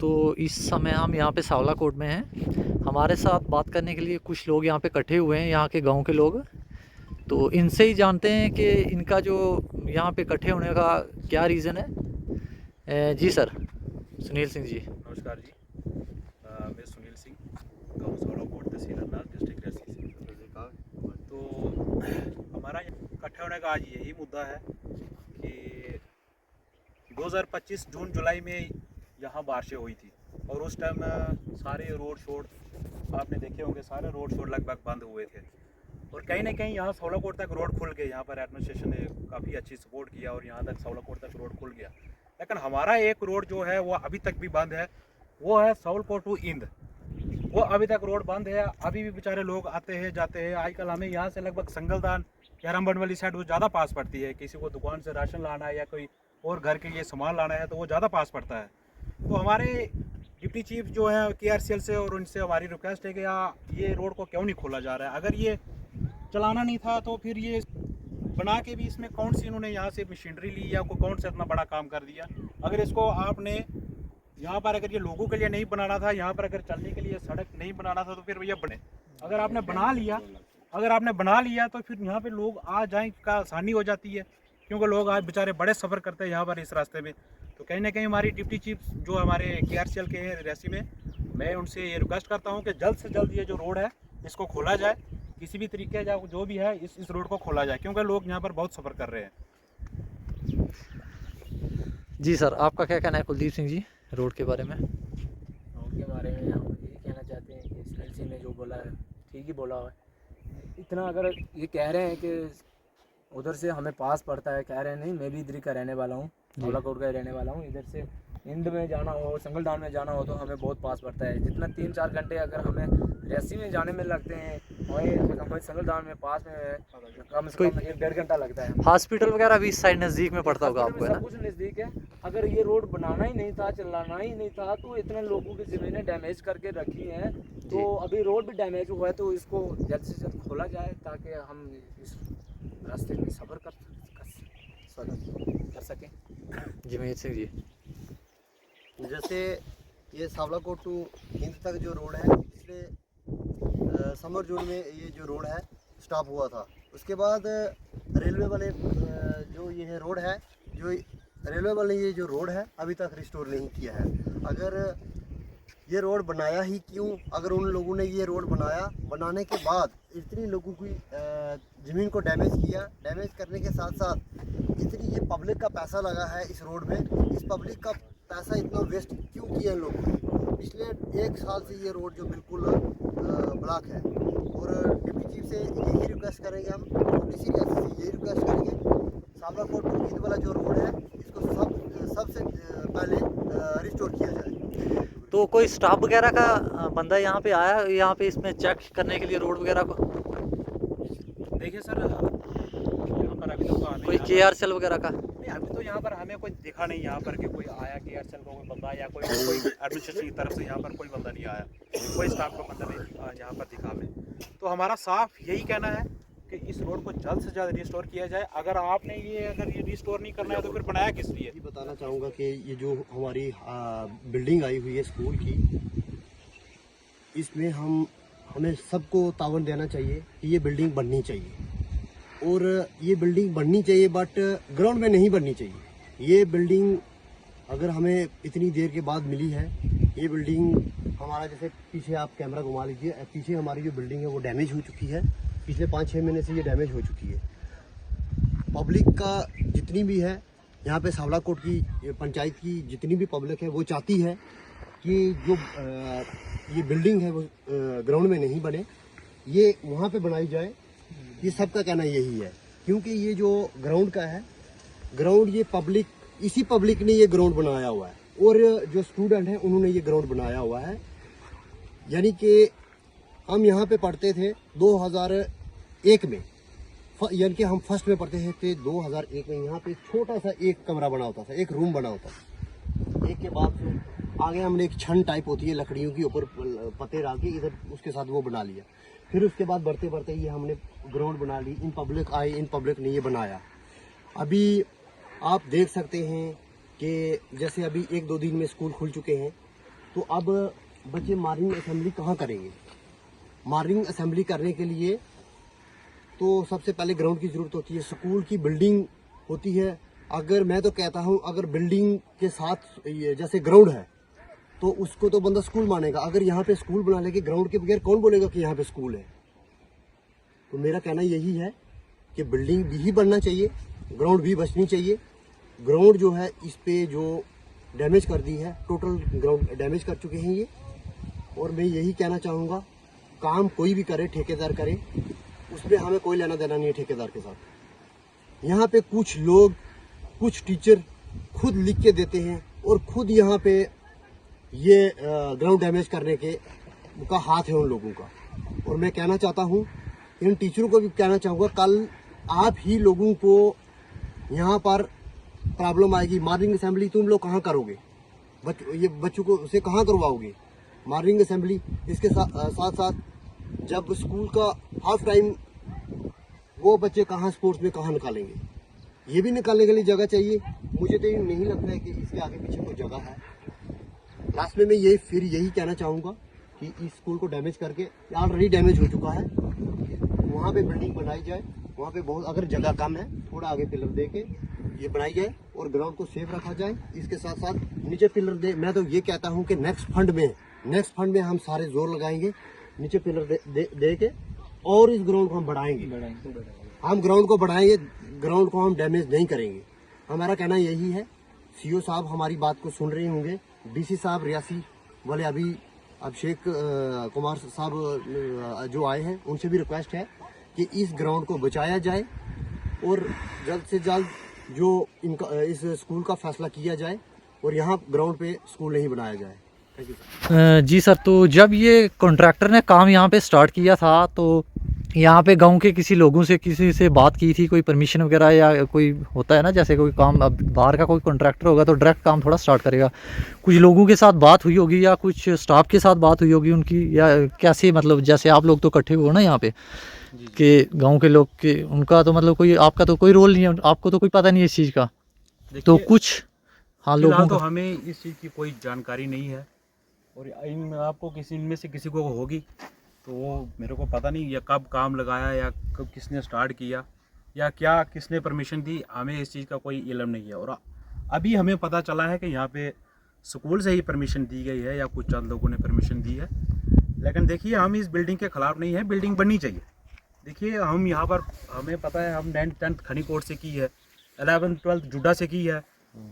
तो इस समय हम यहाँ पे सावला कोट में हैं। हमारे साथ बात करने के लिए कुछ लोग यहाँ पे इकट्ठे हुए हैं, यहाँ के गांव के लोग। तो इनसे ही जानते हैं कि इनका जो यहाँ पे इकट्ठे होने का क्या रीज़न है। जी सर, सुनील सिंह जी। नमस्कार जी, मैं सुनील सिंह, गाँव सावला कोट, तहसील अन्नार, डिस्ट्रिक्ट रांची से। तो हमारा इकट्ठा होने का आज यही मुद्दा है कि 2025 जून जुलाई में यहाँ बारिशें हुई थी और उस टाइम सारे रोड शोड आपने देखे होंगे, सारे रोड शोड लगभग बंद हुए थे और कहीं ना कहीं यहाँ सावला कोट तक रोड खुल गए। यहाँ पर एडमिनिस्ट्रेशन ने काफ़ी अच्छी सपोर्ट किया और यहाँ तक सावला कोट तक रोड खुल गया। लेकिन हमारा एक रोड जो है वो अभी तक भी बंद है, वो है सावला कोट टू इंद। वो अभी तक रोड बंद है, अभी भी बेचारे लोग आते हैं जाते हैं। आजकल हमें यहाँ से लगभग संगलदान या रामबन वाली साइड वो ज़्यादा पास पड़ती है। किसी को दुकान से राशन लाना है या कोई और घर के लिए सामान लाना है तो वो ज़्यादा पास पड़ता है। तो हमारे डिप्टी चीफ जो है KRCL से और उनसे हमारी रिक्वेस्ट है कि ये रोड को क्यों नहीं खोला जा रहा है। अगर ये चलाना नहीं था तो फिर ये बना के भी इसमें कौन सी इन्होंने यहाँ से मशीनरी ली या कौन सा इतना बड़ा काम कर दिया। अगर इसको आपने यहाँ पर अगर ये लोगों के लिए नहीं बनाना था, यहाँ पर अगर चलने के लिए सड़क नहीं बनाना था तो फिर ये बने। अगर आपने बना लिया तो फिर यहाँ पे लोग आ जाए का आसानी हो जाती है, क्योंकि लोग आज बेचारे बड़े सफ़र करते हैं यहाँ पर इस रास्ते में। तो कहीं ना कहीं हमारी डिप्टी चीफ जो हमारे KRCL के हैं रांची में, मैं उनसे ये रिक्वेस्ट करता हूँ कि जल्द से जल्द ये जो रोड है इसको खोला जाए, किसी भी तरीके या जो भी है इस रोड को खोला जाए, क्योंकि लोग यहाँ पर बहुत सफ़र कर रहे हैं। जी सर, आपका क्या कहना है कुलदीप सिंह जी रोड के बारे में? रोड के बारे में हम यही कहना चाहते हैं कि सुनील सिंह ने जो बोला है ठीक ही बोला है। इतना अगर ये कह रहे हैं कि उधर से हमें पास पड़ता है, कह रहे हैं नहीं, मैं भी इधर का रहने वाला हूँ, सावला कोट का रहने वाला हूँ। इधर से इंद में जाना हो, संगलदान में जाना हो तो हमें बहुत पास पड़ता है। जितना 3-4 घंटे अगर हमें रांची में जाने में लगते हैं, हमें संगलदान में पास में कम से कम 1-1.5 घंटा लगता है। हॉस्पिटल वगैरह भी इस साइड नज़दीक में पड़ता होगा आपको, है ना? सब कुछ नज़दीक है। अगर ये रोड बनाना ही नहीं था, चलाना ही नहीं था, तो इतने लोगों की ज़मीनें डैमेज करके रखी हैं, तो अभी रोड भी डैमेज हुआ है तो इसको जल्द से जल्द खोला जाए ताकि हम इस रास्ते में सफ़र कर सकें। जमीत सिंह जी, जैसे ये सावला कोट टू हिंद तक जो रोड है, पिछले समर जून में ये जो रोड है स्टॉप हुआ था। उसके बाद रेलवे वाले जो ये रोड है, जो रेलवे वाले ये जो रोड है अभी तक रिस्टोर नहीं किया है। अगर ये रोड बनाया ही क्यों? अगर उन लोगों ने ये रोड बनाने के बाद इतनी लोगों की ज़मीन को डैमेज किया, डैमेज करने के साथ साथ इतनी ये पब्लिक का पैसा लगा है इस रोड में, इस पब्लिक का पैसा इतना वेस्ट क्यों किया इन लोगों ने? पिछले 1 साल से ये रोड जो बिल्कुल ब्लॉक है। और डिप्टी चीफ से यही रिक्वेस्ट करेंगे हम, DC से यही रिक्वेस्ट करेंगे, सावला कोट टू हिंद वाला जो रोड है इसको सबसे पहले रिस्टोर किया जाए। तो कोई स्टाफ वगैरह का बंदा यहाँ पे आया, यहाँ पे इसमें चेक करने के लिए रोड वगैरह को? देखिए सर, यहाँ पर अभी तो कोई KRCL वगैरह का नहीं, अभी तो यहाँ पर हमें कोई दिखा नहीं यहाँ पर कि कोई आया KRCL का कोई बंदा या कोई एडमिनिस्ट्रेशन की तरफ से यहाँ पर कोई बंदा नहीं आया, कोई स्टाफ का बंदा नहीं यहाँ पर दिखा हमें। तो हमारा साफ यही कहना है कि इस रोड को जल्द से जल्द रिस्टोर किया जाए। अगर ये रिस्टोर नहीं करना है तो फिर बनाया किस लिए? ये बताना चाहूँगा कि ये जो हमारी बिल्डिंग आई हुई है स्कूल की, इसमें हमें सबको तावन देना चाहिए कि ये बिल्डिंग बननी चाहिए और ये बिल्डिंग बननी चाहिए, बट ग्राउंड में नहीं बननी चाहिए। ये बिल्डिंग अगर हमें इतनी देर के बाद मिली है, ये बिल्डिंग हमारा, जैसे पीछे आप कैमरा घुमा लीजिए, पीछे हमारी जो बिल्डिंग है वो डैमेज हो चुकी है। पिछले 5-6 महीने से ये डैमेज हो चुकी है। पब्लिक का जितनी भी है यहाँ पे सावला कोट की पंचायत की जितनी भी पब्लिक है वो चाहती है कि जो ये बिल्डिंग है वो ग्राउंड में नहीं बने, ये वहाँ पे बनाई जाए। ये सबका कहना यही है, क्योंकि ये जो ग्राउंड का है, ग्राउंड ये इसी पब्लिक ने ये ग्राउंड बनाया हुआ है और जो स्टूडेंट हैं उन्होंने ये ग्राउंड बनाया हुआ है। यानी कि हम यहाँ पे पढ़ते थे 2001 में, यानी कि हम फर्स्ट में पढ़ते थे 2001 में। यहाँ पे छोटा सा एक कमरा बना होता था, एक रूम बना होता था। एक के बाद फिर आगे हमने एक छन टाइप होती है लकड़ियों की, ऊपर पत्ते डाल के इधर उसके साथ वो बना लिया। फिर उसके बाद बढ़ते बढ़ते ये हमने ग्राउंड बना ली। इन पब्लिक ने ये बनाया। अभी आप देख सकते हैं कि जैसे अभी 1-2 दिन में स्कूल खुल चुके हैं तो अब बच्चे मॉर्निंग असेंबली कहाँ करेंगे? मॉर्निंग असेंबली करने के लिए तो सबसे पहले ग्राउंड की जरूरत होती है, स्कूल की बिल्डिंग होती है। अगर मैं तो कहता हूँ अगर बिल्डिंग के साथ ये जैसे ग्राउंड है तो उसको तो बंदा स्कूल मानेगा। अगर यहाँ पे स्कूल बना लेके ग्राउंड के बगैर कौन बोलेगा कि यहाँ पे स्कूल है? तो मेरा कहना यही है कि बिल्डिंग भी बनना चाहिए, ग्राउंड भी बचनी चाहिए। ग्राउंड जो है इस पे जो डैमेज कर दी है, टोटल ग्राउंड डैमेज कर चुके हैं ये। और मैं यही कहना चाहूँगा, काम कोई भी करे, ठेकेदार करे, उस पर हमें कोई लेना देना नहीं है ठेकेदार के साथ। यहाँ पे कुछ लोग, कुछ टीचर खुद लिख के देते हैं और खुद यहाँ पे ये ग्राउंड डैमेज करने के का हाथ है उन लोगों का। और मैं कहना चाहता हूँ, इन टीचरों को भी कहना चाहूँगा, कल आप ही लोगों को यहाँ पर प्रॉब्लम आएगी। मॉर्निंग असेंबली तुम लोग कहाँ करोगे? ये बच्चों को उसे कहाँ करवाओगे मॉर्निंग असेंबली? इसके साथ साथ जब स्कूल का हाफ टाइम, वो बच्चे कहाँ स्पोर्ट्स में कहाँ निकालेंगे? ये भी निकालने के लिए जगह चाहिए। मुझे तो ये नहीं लगता है कि इसके आगे पीछे कोई जगह है। लास्ट में मैं यही कहना चाहूँगा कि इस स्कूल को डैमेज करके, ऑलरेडी डैमेज हो चुका है, वहाँ पे बिल्डिंग बनाई जाए। वहाँ पे बहुत अगर जगह कम है, थोड़ा आगे पिलर दे के ये बनाई जाए और ग्राउंड को सेफ रखा जाए। इसके साथ साथ नीचे पिलर दे। मैं तो ये कहता हूँ कि नेक्स्ट फंड में हम सारे जोर लगाएंगे, नीचे पिलर दे के और इस ग्राउंड को हम बढ़ाएंगे। हम ग्राउंड को बढ़ाएंगे, ग्राउंड को हम डैमेज नहीं करेंगे। हमारा कहना यही है। सीओ साहब हमारी बात को सुन रहे होंगे, डीसी साहब रियासी वाले अभी अभिषेक कुमार साहब जो आए हैं, उनसे भी रिक्वेस्ट है कि इस ग्राउंड को बचाया जाए और जल्द से जल्द जो इनका इस स्कूल का फैसला किया जाए और यहाँ ग्राउंड पे स्कूल नहीं बनाया जाए। Thank you sir. जी सर, तो जब ये कॉन्ट्रैक्टर ने काम यहाँ पे स्टार्ट किया था तो यहाँ पे गांव के किसी से बात की थी, कोई परमिशन वगैरह, या कोई होता है ना जैसे कोई काम, अब बाहर का कोई कॉन्ट्रैक्टर होगा तो डायरेक्ट काम थोड़ा स्टार्ट करेगा, कुछ लोगों के साथ बात हुई होगी या कुछ स्टाफ के साथ बात हुई होगी उनकी, या कैसे, मतलब जैसे आप लोग तो इकट्ठे हुए ना यहाँ पे कि गाँव के लोग के, उनका तो मतलब कोई, आपका तो कोई रोल नहीं है, आपको तो कोई पता नहीं है इस चीज़ का, तो कुछ हाँ लोगों तो का हमें इस चीज़ की कोई जानकारी नहीं है। और आपको इनमें से किसी को होगी तो वो मेरे को पता नहीं, या कब काम लगाया या कब किसने स्टार्ट किया या क्या किसने परमिशन दी, हमें इस चीज़ का कोई इल्म नहीं है। और अभी हमें पता चला है कि यहाँ पे स्कूल से ही परमिशन दी गई है या कुछ चंद लोगों ने परमिशन दी है। लेकिन देखिए, हम इस बिल्डिंग के ख़िलाफ़ नहीं है, बिल्डिंग बननी चाहिए। देखिए, हम यहाँ पर, हमें पता है, हम 9th 10th खनीकोट से की है, 11th 12th जुड्डा से की है,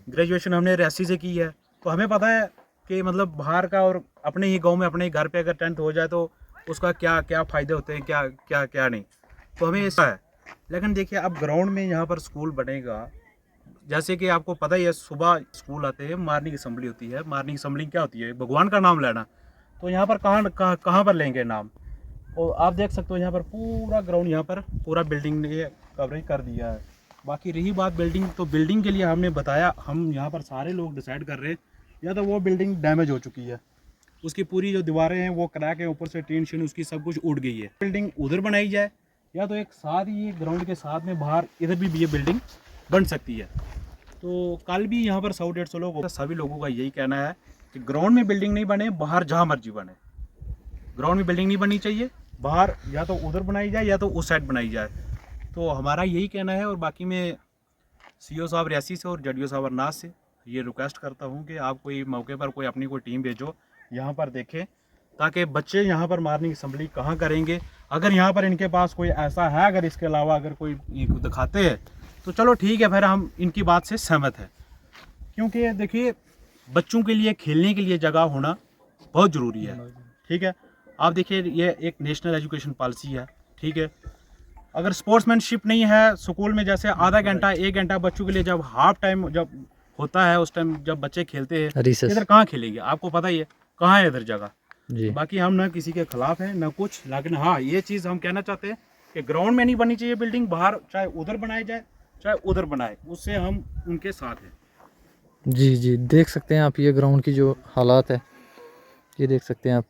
ग्रेजुएशन हमने रियासी से की है। तो हमें पता है कि मतलब बाहर का और अपने ही गांव में, अपने ही घर पे अगर 10th हो जाए तो उसका क्या क्या फ़ायदे होते हैं, क्या क्या क्या नहीं। तो हमें ऐसा है। लेकिन देखिए, अब ग्राउंड में यहाँ पर स्कूल बनेगा, जैसे कि आपको पता ही है, सुबह स्कूल आते हैं, मॉर्निंग असेंबली होती है। मॉर्निंग असेंबली क्या होती है? भगवान का नाम लेना। तो यहाँ पर कहाँ पर लेंगे नाम? और आप देख सकते हो यहाँ पर पूरा ग्राउंड, यहाँ पर पूरा बिल्डिंग ने कवरेज कर दिया है। बाकी रही बात बिल्डिंग, तो बिल्डिंग के लिए हमने बताया, हम यहाँ पर सारे लोग डिसाइड कर रहे हैं, या तो वो बिल्डिंग डैमेज हो चुकी है, उसकी पूरी जो दीवारें हैं वो क्रैक है, ऊपर से टीन शीन उसकी सब कुछ उड़ गई है, बिल्डिंग उधर बनाई जाए, या तो एक साथ ही ग्राउंड के साथ में बाहर इधर भी ये बिल्डिंग बन सकती है। तो कल भी यहाँ पर 100-150 लोग, सभी लोगों का यही कहना है कि ग्राउंड में बिल्डिंग नहीं बने, बाहर जहाँ मर्जी बने, ग्राउंड में बिल्डिंग नहीं बननी चाहिए, बाहर या तो उधर बनाई जाए या तो उस साइड बनाई जाए। तो हमारा यही कहना है। और बाकी मैं सीओ साहब रियासी से और जडियो साहब अरनास से ये रिक्वेस्ट करता हूँ कि आप कोई मौके पर कोई अपनी कोई टीम भेजो, यहाँ पर देखें, ताकि बच्चे यहाँ पर मॉर्निंग असेंबली कहाँ करेंगे। अगर यहाँ पर इनके पास कोई ऐसा है, अगर इसके अलावा अगर कोई दिखाते हैं तो चलो ठीक है, फिर हम इनकी बात से सहमत है। क्योंकि देखिए, बच्चों के लिए खेलने के लिए जगह होना बहुत ज़रूरी है। ठीक है, आप देखिए, ये एक नेशनल एजुकेशन पॉलिसी है। ठीक है, अगर स्पोर्ट्समैनशिप नहीं है स्कूल में, जैसे आधा घंटा 1 घंटा बच्चों के लिए जब हाफ टाइम जब होता है, उस टाइम जब बच्चे खेलते हैं, इधर कहाँ खेलेंगे? आपको पता ही है कहाँ है इधर जगह जी। बाकी हम ना किसी के खिलाफ हैं ना कुछ, लेकिन हाँ, ये चीज़ हम कहना चाहते हैं कि ग्राउंड में नहीं बननी चाहिए बिल्डिंग, बाहर चाहे उधर बनाई जाए चाहे उधर बनाए, उससे हम उनके साथ हैं। जी जी, देख सकते हैं आप ये ग्राउंड की जो हालात है, ये देख सकते हैं आप।